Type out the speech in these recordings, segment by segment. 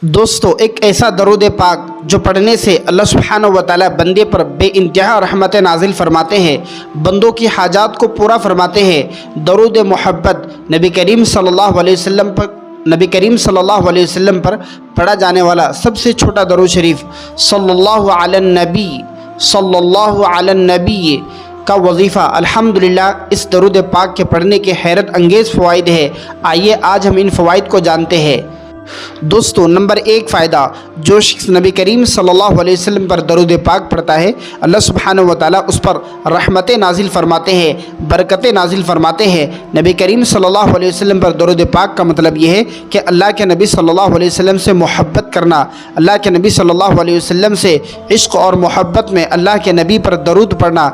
دوستو، ایک ایسا درود پاک جو پڑھنے سے اللہ سبحانہ و تعالی بندے پر بے انتہا رحمت نازل فرماتے ہیں، بندوں کی حاجات کو پورا فرماتے ہیں۔ درود محبت نبی کریم صلی اللہ علیہ وسلم پر پڑھا جانے والا سب سے چھوٹا درود شریف صلی اللہ علی النبی کا وظیفہ الحمدللہ اس درود پاک کے پڑھنے کے حیرت انگیز فوائد ہے۔ آئیے آج ہم ان فوائد کو جانتے ہیں۔ دوستو، نمبر 1 فائدہ، جو شخص نبی کریم صلی اللہ علیہ وسلم پر درود پاک پڑھتا ہے، اللہ سبحانہ و تعالیٰ اس پر رحمتیں نازل فرماتے ہیں، برکتیں نازل فرماتے ہیں۔ نبی کریم صلی اللہ علیہ وسلم پر درود پاک کا مطلب یہ ہے کہ اللہ کے نبی صلی اللہ علیہ وسلم سے محبت کرنا، اللہ کے نبی صلی اللہ علیہ وسلم سے عشق اور محبت میں اللہ کے نبی پر درود پڑھنا۔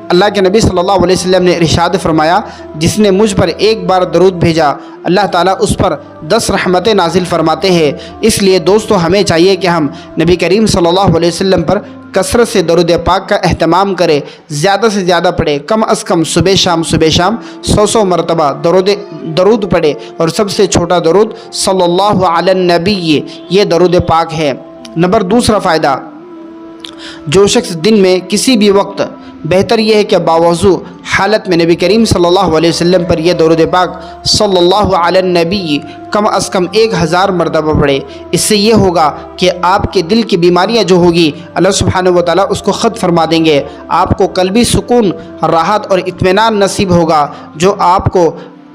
اللہ کے نبی صلی اللہ علیہ وسلم نے ارشاد فرمایا، جس نے مجھ پر ایک بار درود بھیجا اللہ تعالیٰ اس پر 10 رحمتیں نازل فرماتے ہیں۔ اس لیے دوستو، ہمیں چاہیے کہ ہم نبی کریم صلی اللہ علیہ وسلم پر کثرت سے درود پاک کا اہتمام کریں، زیادہ سے زیادہ پڑھیں، کم از کم صبح شام 100 مرتبہ درود پڑھیں، اور سب سے چھوٹا درود صلی اللہ علی النبی یہ درود پاک ہے۔ نمبر 2 فائدہ، جو شخص دن میں کسی بھی وقت، بہتر یہ ہے کہ باوضو حالت میں نبی کریم صلی اللہ علیہ وسلم پر یہ درود پاک صلی اللہ علی النبی کم از کم 1000 مرتبہ پڑھے۔ اس سے یہ ہوگا کہ آپ کے دل کی بیماریاں جو ہوگی اللہ سبحانہ و تعالیٰ اس کو ختم فرما دیں گے، آپ کو قلبی سکون، راحت اور اطمینان نصیب ہوگا، جو آپ کو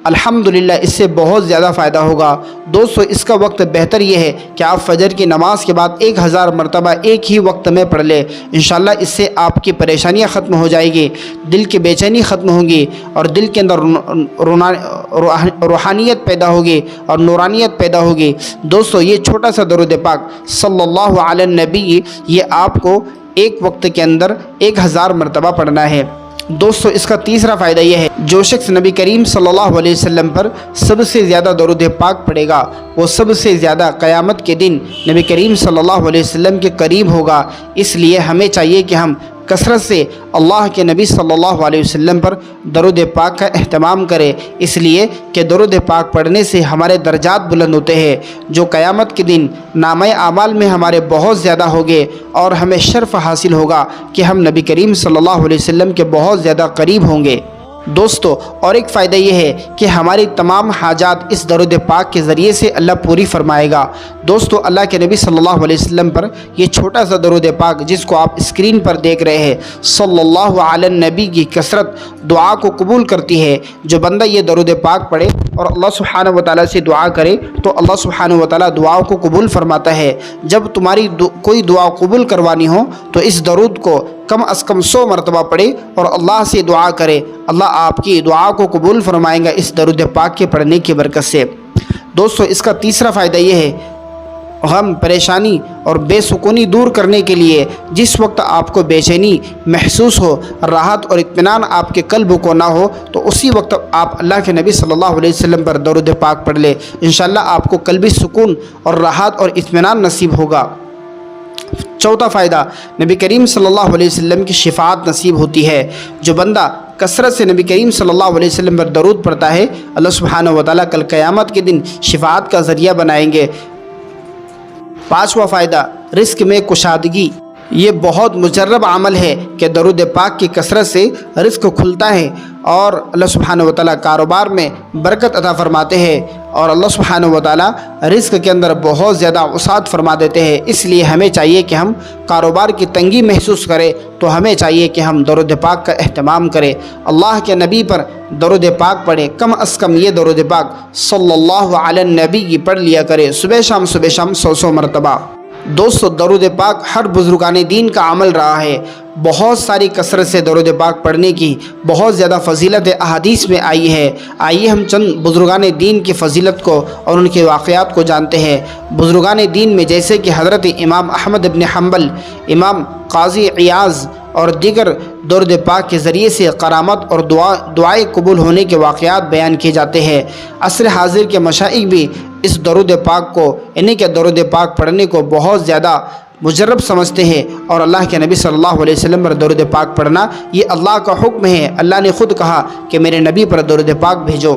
الحمدللہ اس سے بہت زیادہ فائدہ ہوگا۔ دوستو، اس کا وقت بہتر یہ ہے کہ آپ فجر کی نماز کے بعد 1000 مرتبہ ایک ہی وقت میں پڑھ لیں۔ انشاءاللہ اس سے آپ کی پریشانیاں ختم ہو جائیں گی، دل کی بے چینی ختم ہوگی، اور دل کے اندر روحانیت پیدا ہوگی اور نورانیت پیدا ہوگی۔ دوستو، یہ چھوٹا سا درود پاک صلی اللہ علی النبی یہ آپ کو ایک وقت کے اندر 1000 مرتبہ پڑھنا ہے۔ دوستو، اس کا 3 فائدہ یہ ہے، جو شخص نبی کریم صلی اللہ علیہ وسلم پر سب سے زیادہ درود پاک پڑھے گا، وہ سب سے زیادہ قیامت کے دن نبی کریم صلی اللہ علیہ وسلم کے قریب ہوگا۔ اس لیے ہمیں چاہیے کہ ہم کثرت سے اللہ کے نبی صلی اللہ علیہ وسلم پر درود پاک کا اہتمام کریں، اس لیے کہ درود پاک پڑھنے سے ہمارے درجات بلند ہوتے ہیں، جو قیامت کے دن نامہ اعمال میں ہمارے بہت زیادہ ہوگے، اور ہمیں شرف حاصل ہوگا کہ ہم نبی کریم صلی اللہ علیہ وسلم کے بہت زیادہ قریب ہوں گے۔ دوستو، اور ایک فائدہ یہ ہے کہ ہماری تمام حاجات اس درود پاک کے ذریعے سے اللہ پوری فرمائے گا۔ دوستو، اللہ کے نبی صلی اللہ علیہ وسلم پر یہ چھوٹا سا درود پاک جس کو آپ اسکرین پر دیکھ رہے ہیں صلی اللہ علی النبی کی کثرت دعا کو قبول کرتی ہے۔ جو بندہ یہ درود پاک پڑھے اور اللہ سبحانہ و تعالیٰ سے دعا کرے تو اللہ سبحانہ و تعالیٰ دعاؤں کو قبول فرماتا ہے۔ جب تمہاری کوئی دعا قبول کروانی ہو تو اس درود کو کم از کم 100 مرتبہ پڑھے اور اللہ سے دعا کرے، اللہ آپ کی دعا کو قبول فرمائے گا اس درود پاک کے پڑھنے کی برکت سے۔ دوستو، اس کا 3 فائدہ یہ ہے، غم، پریشانی اور بے سکونی دور کرنے کے لیے جس وقت آپ کو بے چینی محسوس ہو، راحت اور اطمینان آپ کے قلب کو نہ ہو، تو اسی وقت آپ اللہ کے نبی صلی اللہ علیہ وسلم پر درود پاک پڑھ لیں۔ انشاءاللہ آپ کو قلبی سکون اور راحت اور اطمینان نصیب ہوگا۔ 4 فائدہ، نبی کریم صلی اللہ علیہ وسلم کی شفاعت نصیب ہوتی ہے۔ جو بندہ کثرت سے نبی کریم صلی اللہ علیہ وسلم پر درود پڑھتا ہے، اللہ سبحانہ و تعالیٰ کل قیامت کے دن شفاعت کا ذریعہ بنائیں گے۔ 5واں فائدہ، رزق میں کشادگی۔ یہ بہت مجرب عمل ہے کہ درود پاک کی کثرت سے رزق کھلتا ہے، اور اللہ سبحانہ و تعالیٰ کاروبار میں برکت عطا فرماتے ہیں، اور اللہ سبحانہ و تعالیٰ رزق کے اندر بہت زیادہ وسعت فرما دیتے ہیں۔ اس لیے ہمیں چاہیے کہ ہم کاروبار کی تنگی محسوس کریں تو ہمیں چاہیے کہ ہم درود پاک کا اہتمام کریں، اللہ کے نبی پر درود پاک پڑھیں، کم از کم یہ درود پاک صلی اللہ علی النبی پڑھ لیا کریں، صبح شام 100 مرتبہ۔ دوستو، درود پاک ہر بزرگان دین کا عمل رہا ہے۔ بہت ساری کثرت سے درود پاک پڑھنے کی بہت زیادہ فضیلت احادیث میں آئی ہے۔ آئیے ہم چند بزرگان دین کی فضیلت کو اور ان کے واقعات کو جانتے ہیں۔ بزرگان دین میں جیسے کہ حضرت امام احمد بن حنبل، امام قاضی عیاض اور دیگر درود پاک کے ذریعے سے کرامت اور دعائیں قبول ہونے کے واقعات بیان کیے جاتے ہیں۔ عصر حاضر کے مشائخ بھی اس درود پاک کو، یعنی کہ درود پاک پڑھنے کو بہت زیادہ مجرب سمجھتے ہیں، اور اللہ کے نبی صلی اللہ علیہ وسلم پر درود پاک پڑھنا یہ اللہ کا حکم ہے۔ اللہ نے خود کہا کہ میرے نبی پر درود پاک بھیجو۔